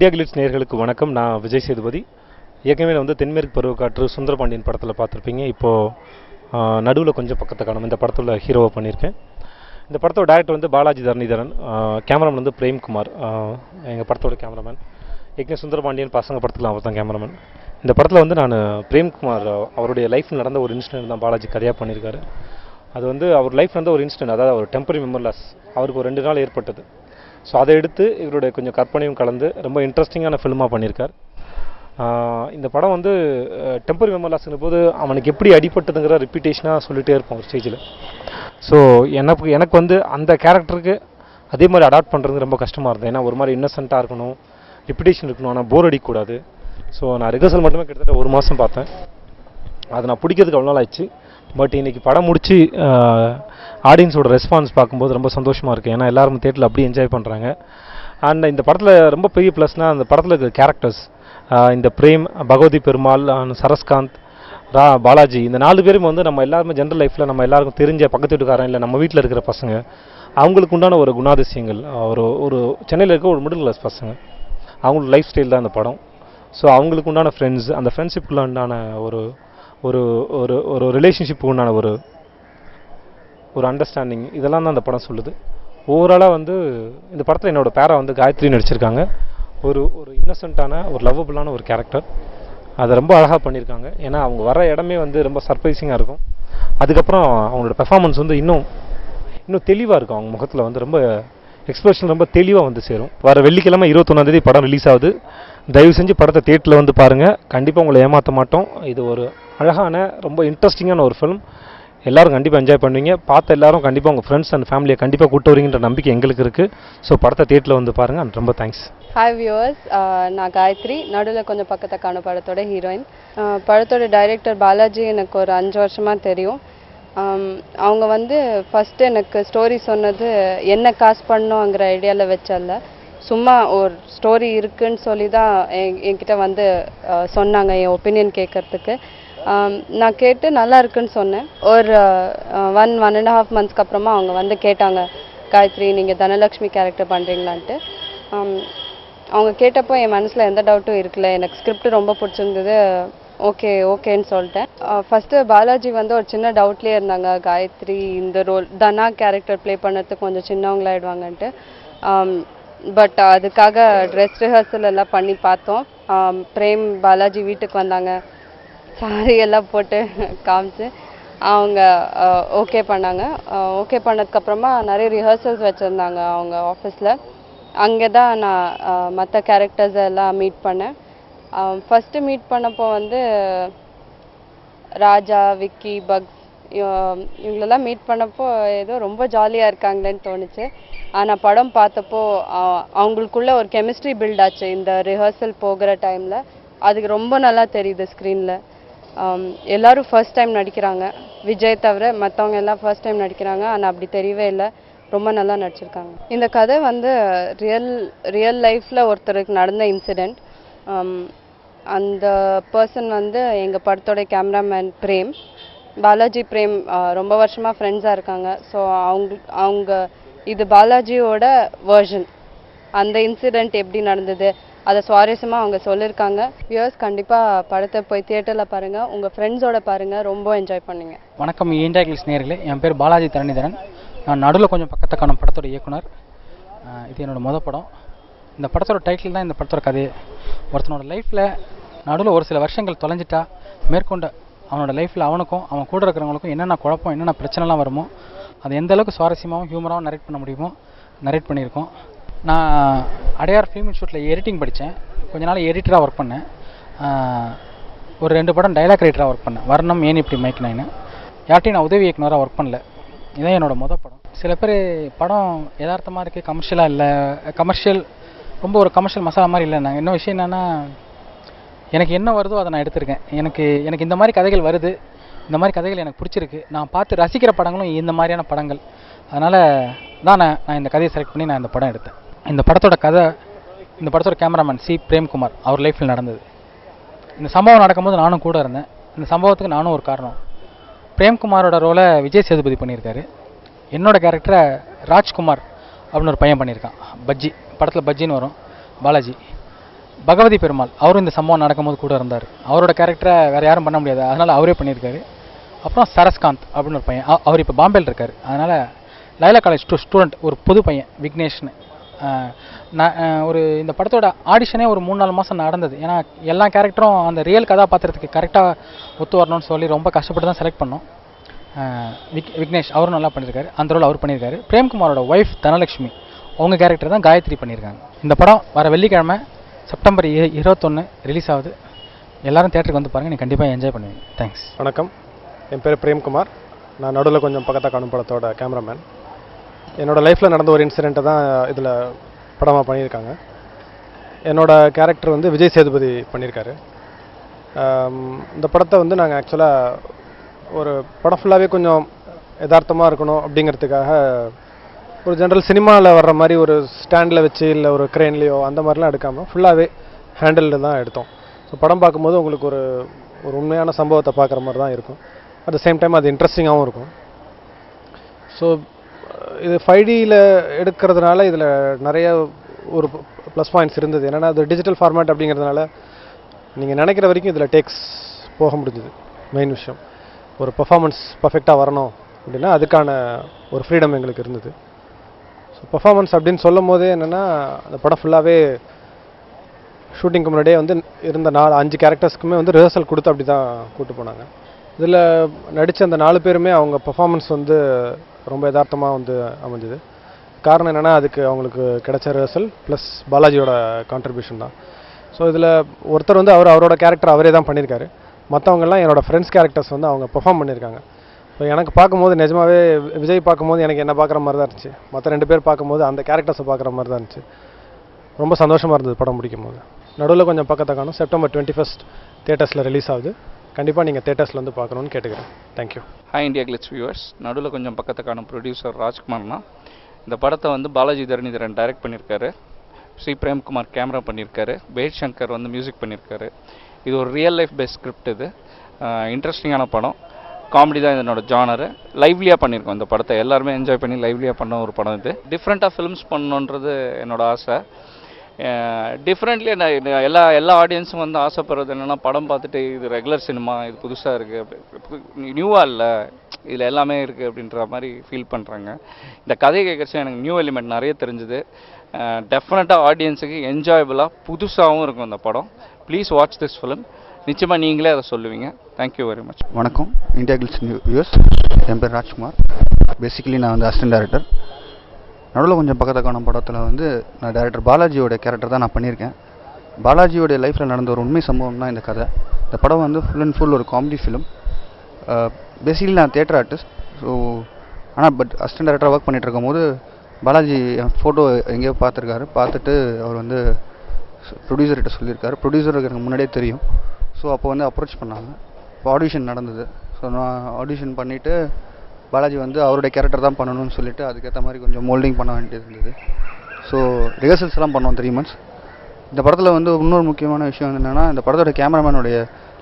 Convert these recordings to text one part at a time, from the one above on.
India glitz நேயர்களுக்கு வணக்கம். நான் விஜய் சேதுபதி. ஏற்கனவே வந்து தென்மேற்கு பருவக்காற்று சுந்தரபாண்டியன் படத்தில் பார்த்துருப்பீங்க. இப்போது நடுவில் கொஞ்சம் பக்கத்தை காணும் இந்த படத்தில் ஹீரோவாக பண்ணியிருக்கேன். இந்த படத்தோட டைரக்டர் வந்து பாலாஜி தரணிதரன், கேமராமேன் வந்து பிரேம்குமார், எங்கள் படத்தோட கேமராமேன். ஏற்கனவே சுந்தரபாண்டியன் பசங்க படத்தில் அவர் தான் கேமராமேன். இந்த படத்தில் வந்து நான் பிரேம்குமார் அவருடைய லைஃப்பில் நடந்த ஒரு இன்சிடென்ட் தான் பாலாஜி கதையாக பண்ணியிருக்காரு. அது வந்து அவர் லைஃப்பில் நடந்த ஒரு இன்சிடென்ட், அதாவது அவர் டெம்பரரி மெமரி லாஸ் அவருக்கு ஒரு 2 நாள் ஏற்பட்டது. ஸோ அதை எடுத்து இவருடைய கொஞ்சம் கற்பனையும் கலந்து ரொம்ப இன்ட்ரெஸ்டிங்கான ஃபில்மாக பண்ணியிருக்கார். இந்த படம் வந்து டெம்பரரி மெமரி லாஸ்ங்கிற போது அவனுக்கு எப்படி அடிப்பட்டதுங்கிற ரிப்பீட்டேஷனாக சொல்லிகிட்டே இருப்போம் ஒரு ஸ்டேஜில். ஸோ எனக்கு வந்து அந்த கேரக்டருக்கு அதே மாதிரி அடாப்ட் பண்ணுறது ரொம்ப கஷ்டமாக இருந்தது. ஏன்னா ஒரு மாதிரி இன்னசென்ட்டாக இருக்கணும், ரிப்பீட்டேஷன் இருக்கணும், ஆனால் போர் அடிக்கக்கூடாது. ஸோ நான் ரிஹர்சல் மட்டுமே கிட்டத்தட்ட 1 மாதம் பார்த்தேன். அதை நான் பிடிக்கிறதுக்கு அவ்வளோ நாள் ஆயிடுச்சு. பட் இன்றைக்கி படம் முடித்து ஆடியன்ஸோட ரெஸ்பான்ஸ் பார்க்கும்போது ரொம்ப சந்தோஷமாக இருக்குது. ஏன்னா எல்லோரும் தேட்டரில் அப்படியே என்ஜாய் பண்ணுறாங்க. அண்ட் இந்த படத்தில் ரொம்ப பெரிய ப்ளஸ்னால் அந்த படத்தில் இருக்கிற கேரக்டர்ஸ், இந்த பிரேம், பகவதி பெருமாள், சரஸ்காந்த், பாலாஜி, இந்த 4 பேரும் வந்து நம்ம எல்லாருமே ஜென்ரல் லைஃப்பில் நம்ம எல்லாருக்கும் தெரிஞ்ச பக்கத்து வீட்டுக்காரன் இல்லை நம்ம வீட்டில் இருக்கிற பசங்க. அவங்களுக்கு உண்டான ஒரு குணாதிசயங்கள், ஒரு சென்னையில் இருக்க ஒரு மிடில் கிளாஸ் பசங்க, அவங்களோட லைஃப் ஸ்டைல் தான் இந்த படம். ஸோ அவங்களுக்கு உண்டான ஃப்ரெண்ட்ஸ், அந்த ஃப்ரெண்ட்ஷிப்புக்குள்ள உண்டான ஒரு ஒரு ஒரு ஒரு ரிலேஷன்ஷிப்புக்கு உண்டான ஒரு அண்டர்ஸ்டாண்டிங், இதெல்லாம் தான் அந்த படம் சொல்லுது. ஓவராலாக வந்து இந்த படத்தில் என்னோடய பேரா வந்து காயத்ரி நடிச்சிருக்காங்க. ஒரு இன்னசென்ட்டான ஒரு லவ்வபுளான ஒரு கேரக்டர். அதை ரொம்ப அழகாக பண்ணியிருக்காங்க. ஏன்னா அவங்க வர இடமே வந்து ரொம்ப சர்ப்ரைசிங்காக இருக்கும். அதுக்கப்புறம் அவங்களோட பெர்ஃபார்மன்ஸ் வந்து இன்னும் தெளிவாக இருக்கும். அவங்க முகத்தில் வந்து ரொம்ப எக்ஸ்பிரஷன் ரொம்ப தெளிவாக வந்து சேரும். வர வெள்ளிக்கிழமை 21ஆம் தேதி படம் ரிலீஸ் ஆகுது. தயவு செஞ்சு படத்தை தியேட்டரில் வந்து பாருங்கள். கண்டிப்பாக உங்களை ஏமாற்ற மாட்டோம். இது ஒரு அழகான ரொம்ப இன்ட்ரெஸ்டிங்கான ஒரு ஃபிலிம். எல்லோரும் கண்டிப்பாக என்ஜாய் பண்ணுவீங்க. பார்த்த எல்லாரும் கண்டிப்பாக உங்கள் ஃப்ரெண்ட்ஸ் அண்ட் ஃபேமிலியை கண்டிப்பாக கூட்டு வரீங்கன்ற நம்பிக்கை எங்களுக்கு இருக்குது. ஸோ படத்தை தியேட்டரில் வந்து பாருங்கள். அண்ட் ரொம்ப தேங்க்ஸ். ஹாய் வியூவர்ஸ், நான் காயத்ரி, நடுவில் கொஞ்சம் பக்கத்தை காணும் படத்தோட ஹீரோயின். படத்தோட டைரக்டர் பாலாஜி எனக்கு ஒரு 5 வருஷமாக தெரியும். அவங்க வந்து ஃபஸ்ட்டு எனக்கு ஸ்டோரி சொன்னது என்ன காசு பண்ணணுங்கிற ஐடியாவில் வச்சல, சும்மா ஒரு ஸ்டோரி இருக்குன்னு சொல்லி தான் என்கிட்ட வந்து சொன்னாங்க என் ஒப்பீனியன் கேட்குறதுக்கு. நான் கேட்டு நல்லா இருக்குன்னு சொன்னேன். ஒரு 1.5 மந்த்ஸ்க்கு அப்புறமா அவங்க வந்து கேட்டாங்க, காயத்ரி நீங்கள் தனலக்ஷ்மி கேரக்டர் பண்ணுறீங்களான்ட்டு. அவங்க கேட்டப்போ என் மனசில் எந்த டவுட்டும் இருக்கல. எனக்கு ஸ்கிரிப்ட் ரொம்ப பிடிச்சிருந்தது. ஓகேன்னு சொல்லிட்டேன். ஃபஸ்ட்டு பாலாஜி வந்து ஒரு சின்ன டவுட்லேயே இருந்தாங்க, காயத்ரி இந்த ரோல் தனா கேரக்டர் ப்ளே பண்ணுறதுக்கு கொஞ்சம் சின்னவங்களாயிடுவாங்கன்ட்டு. பட் அதுக்காக ட்ரெஸ் ரிஹர்சல் எல்லாம் பண்ணி பார்த்தோம். பிரேம் பாலாஜி வீட்டுக்கு வந்தாங்க, சாரி எல்லாம் போட்டு காமிச்சு அவங்க ஓகே பண்ணாங்க. ஓகே பண்ணதுக்கப்புறமா நிறைய ரிஹர்சல்ஸ் வச்சுருந்தாங்க அவங்க ஆஃபீஸில். அங்கே தான் நான் மற்ற கேரக்டர்ஸ் எல்லாம் மீட் பண்ணேன். ஃபஸ்ட்டு மீட் பண்ணப்போ வந்து ராஜா, விக்கி, பக்ஸ் இவங்களெல்லாம் மீட் பண்ணப்போ ஏதோ ரொம்ப ஜாலியாக இருக்காங்களேன்னு தோணுச்சு. ஆனால் படம் பார்த்தப்போ அவங்களுக்குள்ள ஒரு கெமிஸ்ட்ரி பில்ட் ஆச்சு இந்த ரிஹர்சல் போகிற டைமில். அதுக்கு ரொம்ப நல்லா தெரியுது ஸ்க்ரீனில். எல்லோரும் ஃபர்ஸ்ட் டைம் நடிக்கிறாங்க, விஜய் தவிர மற்றவங்க எல்லாம் ஃபர்ஸ்ட் டைம் நடிக்கிறாங்க. ஆனால் அப்படி தெரியவே இல்லை, ரொம்ப நல்லா நடிச்சிருக்காங்க. இந்த கதை வந்து ரியல் லைஃப்பில் ஒருத்தருக்கு நடந்த இன்சிடெண்ட். அந்த பர்சன் வந்து எங்கள் படத்தோட கேமராமேன் பிரேம், பாலாஜி பிரேம் ரொம்ப வருஷமாக ஃப்ரெண்ட்ஸாக இருக்காங்க. ஸோ அவங்க இது பாலாஜியோட வேர்ஷன். அந்த இன்சிடெண்ட் எப்படி நடந்தது அதை சுவாரஸ்யமாக அவங்க சொல்லியிருக்காங்க. வியூவர்ஸ் கண்டிப்பாக படத்தை போய் தியேட்டரில் பாருங்கள், உங்கள் ஃப்ரெண்ட்ஸோட பாருங்கள், ரொம்ப என்ஜாய் பண்ணுங்க. வணக்கம் இந்தியா கிளிட்ஸ் நேயர்களே, என் பேர் பாலாஜி தரணிதரன். நான் நடுவில் கொஞ்சம் பக்கத்தை காணும் படத்தோட இயக்குனர். இது என்னோடய மொதல் படம். இந்த படத்தோட டைட்டில் தான் இந்த படத்தோட கதையே. ஒருத்தனோட லைஃப்பில் நடுவில் ஒரு சில வருஷங்கள் தொலைஞ்சிட்டா மேற்கொண்ட அவனோட லைஃப்பில் அவனுக்கும் அவன் கூட இருக்கிறவங்களுக்கும் என்னென்ன குழப்பம் என்னென்ன பிரச்சனைலாம் வருமோ அது எந்த அளவுக்கு சுவாரஸ்யமாகவும் ஹியூமராகவும் நரேட் பண்ண முடியுமோ நரேட் பண்ணியிருக்கோம். நான் அடையார் ஃபிலிம் இன்ஸ்டியூட்டில் எடிட்டிங் படித்தேன். கொஞ்ச நாள் எடிட்டராக ஒர்க் பண்ணேன். ஒரு 2 படம் டைலாக் ரைட்டராக ஒர்க் பண்ணேன். வர்ணம் ஏன் இப்படி மைக்கினாயின்னு. யார்ட்டையும் நான் உதவி இயக்குனராக ஒர்க் பண்ணல. இதுதான் என்னோடய மொதல் படம். சில பேர் படம் யதார்த்தமாக இருக்குது, கமர்ஷியலாக இல்லை, ரொம்ப ஒரு கமர்ஷியல் மசாலா மாதிரி இல்லைன்னா. என்ன விஷயம் என்னென்னா, எனக்கு என்ன வருதோ அதை நான் எடுத்திருக்கேன். எனக்கு இந்த மாதிரி கதைகள் வருது, இந்த மாதிரி கதைகள் எனக்கு பிடிச்சிருக்கு. நான் பார்த்து ரசிக்கிற படங்களும் இந்த மாதிரியான படங்கள். அதனால் தான் நான் இந்த கதையை செலக்ட் பண்ணி நான் இந்த படம் எடுத்தேன். இந்த படத்தோட கதை, இந்த படத்தோட கேமராமேன் பிரேம்குமார் அவர் லைஃப்பில் நடந்தது. இந்த சம்பவம் நடக்கும்போது நானும் கூட இருந்தேன். இந்த சம்பவத்துக்கு நானும் ஒரு காரணம். பிரேம்குமாரோட ரோலை விஜய் சேதுபதி பண்ணியிருக்காரு. என்னோட கேரக்டரை ராஜ்குமார் அப்படின்னு ஒரு பையன் பண்ணியிருக்கான். பஜ்ஜி படத்தில் பஜ்ஜின்னு வரும், பாலாஜி. பகவதி பெருமாள் அவரும் இந்த சம்பவம் நடக்கும்போது கூட இருந்தார். அவரோட கேரக்டரை வேறு யாரும் பண்ண முடியாது, அதனால் அவரே பண்ணியிருக்காரு. அப்புறம் சரஸ்காந்த் அப்படின்னு ஒரு பையன், அவர் இப்போ பாம்பேயில் இருக்கார். அதனால் லைலா காலேஜ் ஸ்டூடெண்ட், ஒரு புது பையன் விக்னேஷ்னு. நான் ஒரு இந்த படத்தோட ஆடிஷனே ஒரு 3-4 மாதம் நடந்தது. ஏன்னா எல்லா கேரக்டரும் அந்த ரியல் கதாபாத்திரத்துக்கு கரெக்டாக ஒத்து வரணும்னு சொல்லி ரொம்ப கஷ்டப்பட்டு தான் செலக்ட் பண்ணோம். விக்னேஷ் அவரும் நல்லா பண்ணியிருக்காரு, அந்த ரோல் அவர் பண்ணியிருக்காரு. பிரேம்குமாரோட ஒய்ஃப் தனலட்சுமி, அவங்க கேரக்டர் தான் காயத்ரி பண்ணியிருக்காங்க. இந்த படம் வர வெள்ளிக்கிழமை செப்டம்பர் 21 ரிலீஸ் ஆகுது. எல்லாரும் தேட்டருக்கு வந்து பாருங்கள், நீங்கள் கண்டிப்பாக என்ஜாய் பண்ணுவீங்க. தேங்க்ஸ். வணக்கம், என் பேர் பிரேம்குமார். நான் நடுவில் கொஞ்சம் பக்கத்தை காணும் படத்தோட கேமராமேன். என்னோடய லைஃப்பில் நடந்த ஒரு இன்சிடெண்ட்டை தான் இதில் படமாக பண்ணியிருக்காங்க. என்னோடய கேரக்டர் வந்து விஜய் சேதுபதி பண்ணியிருக்காரு. இந்த படத்தை வந்து நாங்கள் ஆக்சுவலாக ஒரு படம் ஃபுல்லாகவே கொஞ்சம் யதார்த்தமாக இருக்கணும் அப்படிங்கிறதுக்காக ஒரு ஜென்ரல் சினிமாவில் வர்ற மாதிரி ஒரு ஸ்டாண்டில் வச்சு இல்லை ஒரு க்ரெயின்லேயோ அந்த மாதிரிலாம் எடுக்காமல் ஃபுல்லாகவே ஹேண்டில் தான் எடுத்தோம். ஸோ படம் பார்க்கும்போது உங்களுக்கு ஒரு உண்மையான சம்பவத்தை பார்க்குற மாதிரி தான் இருக்கும். அட் த சேம் டைம் அது இன்ட்ரெஸ்டிங்காகவும் இருக்கும். ஸோ இது 5Dயில் எடுக்கிறதுனால இதில் நிறைய ஒரு ப்ளஸ் பாயிண்ட்ஸ் இருந்தது. என்னென்னா அது டிஜிட்டல் ஃபார்மேட் அப்படிங்கிறதுனால நீங்கள் நினைக்கிற வரைக்கும் இதில் டேக்ஸ் போக முடிஞ்சுது. மெயின் விஷயம் ஒரு பர்ஃபார்மன்ஸ் பர்ஃபெக்டாக வரணும் அப்படின்னா அதுக்கான ஒரு ஃப்ரீடம் எங்களுக்கு இருந்தது. ஸோ பர்ஃபார்மன்ஸ் அப்படின்னு சொல்லும் போதே என்னென்னா அந்த படம் ஃபுல்லாகவே ஷூட்டிங்க்கு முன்னாடியே வந்து இருந்த 4-5 கேரக்டர்ஸ்க்குமே வந்து ரிஹர்சல் கொடுத்து அப்படி தான் கூப்பிட்டு போனாங்க. இதில் நடித்த அந்த 4 பேருமே அவங்க பர்ஃபார்மன்ஸ் வந்து ரொம்ப யதார்த்தமாக வந்து அமைஞ்சுது. காரணம் என்னென்னா அதுக்கு அவங்களுக்கு கிடைச்ச ரிஹர்சல் ப்ளஸ் பாலாஜியோட கான்ட்ரிபியூஷன் தான். ஸோ இதில் ஒருத்தர் வந்து அவரோட கேரக்டர் அவரே தான் பண்ணியிருக்காரு. மற்றவங்கெல்லாம் என்னோடய ஃப்ரெண்ட்ஸ் கேரக்டர்ஸ் வந்து அவங்க பெர்ஃபார்ம் பண்ணியிருக்காங்க. ஸோ எனக்கு பார்க்கும்போது நிஜமாகவே விஜய் பார்க்கும்போது எனக்கு என்ன பார்க்குற மாதிரி தான் இருந்துச்சு. மற்ற 2 பேர் பார்க்கும்போது அந்த கேரக்டர்ஸை பார்க்குற மாதிரி தான் இருந்துச்சு. ரொம்ப சந்தோஷமாக இருந்தது படம் முடிக்கும் போது. நடுவில் கொஞ்சம் பக்கத்தை காணும் செப்டம்பர் 21 தியேட்டர்ஸில் ரிலீஸ் ஆகுது. கண்டிப்பாக நீங்கள் தியேட்டர்ஸில் வந்து பார்க்கணுன்னு கேட்டுக்கிறேன். Thank you. Hi India glitz viewers, நடுவில் கொஞ்சம் பக்கத்தை காணும் ப்ரொடியூசர் ராஜ்குமார்னா. இந்த படத்தை வந்து பாலாஜி தரணிதரன் டைரக்ட் பண்ணியிருக்காரு. ஸ்ரீ பிரேம்குமார் கேமரா பண்ணியிருக்காரு. பேட் சங்கர் வந்து மியூசிக் பண்ணியிருக்காரு. இது ஒரு ரியல் லைஃப் பேஸ்ட் ஸ்கிரிப்ட். இது இன்ட்ரெஸ்டிங்கான படம். காமெடி தான் என்னோட ஜானரு. லைவ்லியாக பண்ணியிருக்கோம் இந்த படத்தை. எல்லாருமே என்ஜாய் பண்ணி லைவ்லியாக பண்ண ஒரு படம் இது. டிஃப்ரெண்ட்டாக ஃபிலிம்ஸ் பண்ணணுன்றது என்னோடய ஆசை. டிஃப்ரெண்ட்லி எல்லா ஆடியன்ஸும் வந்து ஆசைப்படுறது என்னென்னா படம் பார்த்துட்டு இது ரெகுலர் சினிமா, இது புதுசாக இருக்குது, நியூவாக இல்லை, இதில் எல்லாமே இருக்குது அப்படின்ற மாதிரி ஃபீல் பண்ணுறாங்க. இந்த கதையை கேட்குறச்சு எனக்கு நியூ எலிமெண்ட் நிறைய தெரிஞ்சுது. டெஃபினட்டாக ஆடியன்ஸுக்கு என்ஜாயபுளாக புதுசாகவும் இருக்கும் இந்த படம். Please watch this film. நிச்சயமாக நீங்களே அதை சொல்லுவீங்க. Thank you very much. வணக்கம், இந்தியா கிளிட்ஸ் வியூவர்ஸ். என் பேர் ராஜ்குமார். பேசிக்கலி நான் வந்து அசிஸ்டன்ட் டைரக்டர். நடுவில் கொஞ்சம் பக்கத்தை காணும் படத்தில் வந்து நான் டைரக்டர் பாலாஜியோட கேரக்டர் தான் நான் பண்ணியிருக்கேன். பாலாஜியோடைய லைஃப்பில் நடந்த ஒரு உண்மை சம்பவம் தான் இந்த கதை. இந்த படம் வந்து ஃபுல் அண்ட் ஃபுல் ஒரு காமெடி ஃபிலிம். பேசிக்கலி நான் தியேட்டர் ஆர்டிஸ்ட். ஸோ ஆனால் அசிஸ்டன்ட் டைரக்டராக ஒர்க் பண்ணிகிட்டு இருக்கும் போது பாலாஜி என் ஃபோட்டோ எங்கேயோ பார்த்துருக்காரு. பார்த்துட்டு அவர் வந்து ப்ரொடியூசர்கிட்ட சொல்லியிருக்காரு. ப்ரொடியூசருக்கு எனக்கு முன்னாடியே தெரியும். ஸோ அப்போ வந்து அப்ரோச் பண்ணாங்க. இப்போ ஆடிஷன் நடந்தது. ஸோ நான் ஆடிஷன் பண்ணிவிட்டு பாலாஜி வந்து அவருடைய கேரக்டர் தான் பண்ணணும்னு சொல்லிவிட்டு அதுக்கேற்ற மாதிரி கொஞ்சம் மோல்டிங் பண்ண வேண்டியது இருந்தது. ஸோ ரிஹர்சல்ஸ்லாம் பண்ணோம் 3 months. இந்த படத்தில் வந்து இன்னொரு முக்கியமான விஷயம் என்னென்னா இந்த படத்தோட கேமராமேனுடைய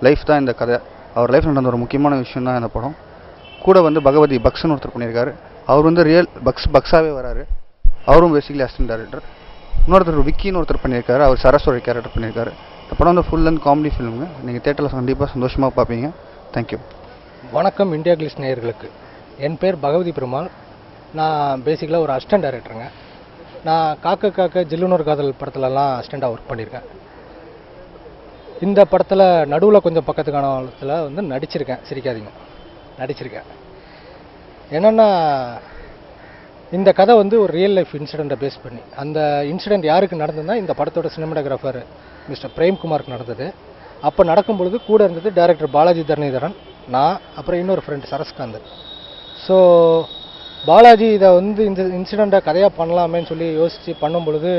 லைஃப் தான் இந்த கதை. அவர் லைஃப் நடந்த ஒரு முக்கியமான விஷயம் தான் இந்த படம். கூட வந்து பகவதி பக்ஸ்னு ஒருத்தர் பண்ணியிருக்காரு. அவர் வந்து ரியல் பக்ஸாகவே வராரு. அவரும் பேசிக்கலி அசிஸ்டன்ட் டைரக்டர். இன்னொருத்தர் விக்கின்னு ஒருத்தர் பண்ணியிருக்காரு. அவர் சரஸ்வரி கேரக்டர் பண்ணியிருக்காரு. இந்த படம் வந்து ஃபுல் அண்ட் காமெடி ஃபிலிமுங்க. நீங்கள் தேட்டரில் கண்டிப்பாக சந்தோஷமாக பார்ப்பீங்க. தேங்க்யூ. வணக்கம் இந்தியா கிளிட்ஸ் நேயர்களுக்கு. என் பேர் பகவதி பெருமாள். நான் பேசிக்கலாக ஒரு அசிஸ்டன்ட் டைரக்டருங்க. நான் காக்க ஜில்லுனூர் காதல் படத்துலலாம் அசிஸ்டண்ட்டாக ஒர்க் பண்ணியிருக்கேன். இந்த படத்தில் நடுவில் கொஞ்சம் பக்கத்து காலத்தில் வந்து நடிச்சிருக்கேன். சிரிக்காதீங்க, நடிச்சிருக்கேன். என்னென்னா இந்த கதை வந்து ஒரு ரியல் லைஃப் இன்சிடெண்ட்டை பேஸ் பண்ணி, அந்த இன்சிடெண்ட் யாருக்கு நடந்ததுன்னா இந்த படத்தோட சினிமாட்டோகிராஃபர் மிஸ்டர் பிரேம்குமாருக்கு நடந்தது. அப்போ நடக்கும் பொழுது கூட இருந்தது டைரக்டர் பாலாஜி தரணிதரன், நான், அப்புறம் இன்னொரு ஃப்ரெண்ட் சரஸ்காந்த். ஸோ பாலாஜி இதை வந்து இந்த இன்சிடெண்ட்டை கதையாக பண்ணலாமேன்னு சொல்லி யோசித்து பண்ணும் பொழுது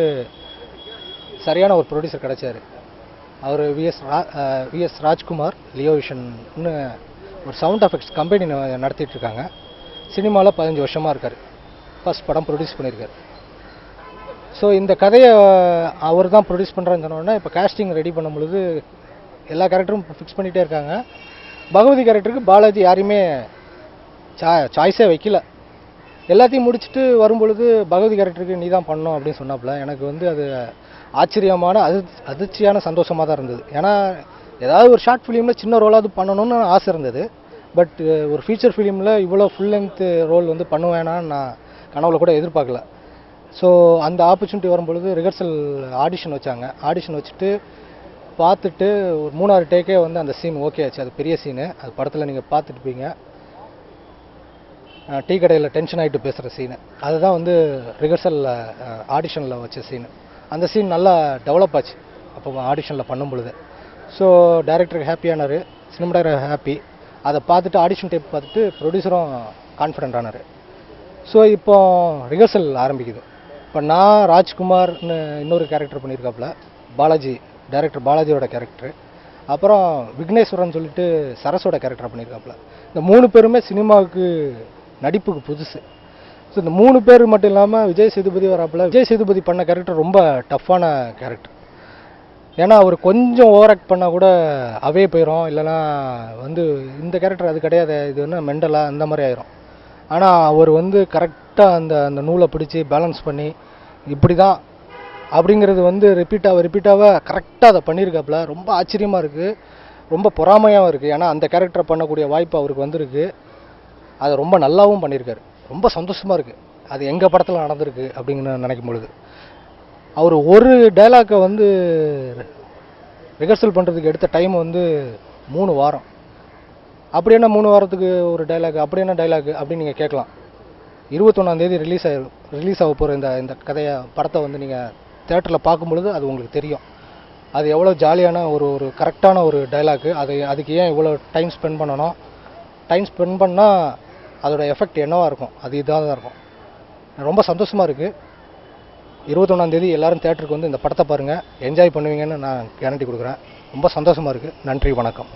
சரியான ஒரு ப்ரொடியூசர் கிடச்சார். அவர் விஎஸ் ராஜ்குமார் லியோவிஷன்னு ஒரு சவுண்ட் எஃபெக்ட்ஸ் கம்பெனி நடத்திட்டுருக்காங்க. சினிமாவில் 15 வருஷமாக இருக்கார். ஃபஸ்ட் படம் ப்ரொடியூஸ் பண்ணியிருக்கார். ஸோ இந்த கதையை அவர் தான் ப்ரொடியூஸ் பண்ணுறான்னு சொன்னோடனே இப்போ காஸ்டிங் ரெடி பண்ணும் பொழுது எல்லா கேரக்டரும் ஃபிக்ஸ் பண்ணிகிட்டே இருக்காங்க. பகவதி கேரக்டருக்கு பாலாஜி யாரையுமே சாய்ஸே வைக்கல. எல்லாத்தையும் முடிச்சுட்டு வரும்பொழுது பகவதி கேரக்டருக்கு நீ தான் பண்ணணும் அப்படின்னு சொன்னாப்புல எனக்கு வந்து அது ஆச்சரியமான அதிர்ச்சியான சந்தோஷமாக தான் இருந்தது. ஏன்னா ஏதாவது ஒரு ஷார்ட் ஃபிலிமில் சின்ன ரோலாவது பண்ணணும்னு ஆசை இருந்தது. பட் ஒரு ஃபீச்சர் ஃபிலிமில் இவ்வளோ ஃபுல் லென்த் ரோல் வந்து பண்ணுவேன்னா நான் கனவுல கூட எதிர்பார்க்கல. ஸோ அந்த ஆப்பர்ச்சுனிட்டி வரும்பொழுது ரிஹர்சல் ஆடிஷன் வச்சாங்க. ஆடிஷன் வச்சுட்டு பார்த்துட்டு ஒரு 3-6 டேக்கே வந்து அந்த சீன் ஓகே ஆச்சு. அது பெரிய சீனு, அது படத்தில் நீங்கள் பார்த்துட்டுப்பீங்க. டீ கடையில் டென்ஷன் ஆகிட்டு பேசுகிற சீனு, அதுதான் வந்து ரிஹர்சலில் ஆடிஷனில் வச்ச சீனு. அந்த சீன் நல்லா டெவலப் ஆச்சு அப்போ ஆடிஷனில் பண்ணும் பொழுது. ஸோ டைரக்டருக்கு ஹாப்பியானார், சினிமாட்டோகிராஃபர் ஹாப்பி. அதை பார்த்துட்டு ஆடிஷன் டேப் பார்த்துட்டு ப்ரொடியூசரும் கான்ஃபிடென்ட் ஆனார். ஸோ இப்போ ரிஹர்சல் ஆரம்பிக்குது. இப்போ நான் ராஜ்குமார்னு இன்னொரு கேரக்டர் பண்ணியிருக்காப்புல, பாலாஜி, டைரக்டர் பாலாஜியோட கேரக்டர். அப்புறம் விக்னேஸ்வரன் சொல்லிட்டு சரஸோட கேரக்டர் பண்ணியிருக்காப்புல. இந்த 3 பேருமே சினிமாவுக்கு நடிப்புக்கு புதுசு. ஸோ இந்த 3 பேர் மட்டும் இல்லாமல் விஜய் சேதுபதி வராப்புல. விஜய் சேதுபதி பண்ண கேரக்டர் ரொம்ப டஃப்பான கேரக்டர். ஏன்னா அவர் கொஞ்சம் ஓவர் ஆக்ட் பண்ணால் கூட அவே போயிடும், இல்லைனா வந்து இந்த கேரக்டர் அது கிடையாது, இது வந்து மெண்டலாக அந்த மாதிரி ஆயிரும். ஆனால் அவர் வந்து கரெக்டாக அந்த நூலை பிடிச்சி பேலன்ஸ் பண்ணி இப்படி தான் அப்படிங்கிறது வந்து ரிப்பீட்டாக கரெக்டாக அதை பண்ணியிருக்காப்புல. ரொம்ப ஆச்சரியமாக இருக்குது, ரொம்ப பொறாமையாகவும் இருக்குது. ஏன்னா அந்த கேரக்டரை பண்ணக்கூடிய வாய்ப்பு அவருக்கு வந்திருக்கு. அதை ரொம்ப நல்லாவும் பண்ணியிருக்காரு. ரொம்ப சந்தோஷமாக இருக்குது அது எங்கள் படத்தில் நடந்திருக்கு அப்படிங்கன்னு நினைக்கும் பொழுது. அவர் ஒரு டைலாக்கை வந்து ரிஹர்சல் பண்ணுறதுக்கு எடுத்த டைம் வந்து 3 வாரம். அப்படி என்ன 3 வாரத்துக்கு ஒரு டைலாக், அப்படி என்ன டைலாக் அப்படின்னு நீங்கள் கேட்கலாம். 21ஆம் தேதி ரிலீஸ் ஆக போகிற இந்த படத்தை வந்து நீங்கள் தேட்டரில் பார்க்கும்பொழுது அது உங்களுக்கு தெரியும். அது எவ்வளோ ஜாலியான ஒரு கரெக்டான ஒரு டைலாக்கு. அதுக்கு ஏன் இவ்வளோ டைம் ஸ்பெண்ட் பண்ணணும், டைம் ஸ்பெண்ட் பண்ணால் அதோட எஃபெக்ட் என்னவாக இருக்கும், அது இதாக தான் இருக்கும். ரொம்ப சந்தோஷமாக இருக்குது. 21ஆம் தேதி எல்லோரும் தேட்டருக்கு வந்து இந்த படத்தை பாருங்கள், என்ஜாய் பண்ணுவீங்கன்னு நான் கேரண்டி கொடுக்குறேன். ரொம்ப சந்தோஷமாக இருக்குது. நன்றி, வணக்கம்.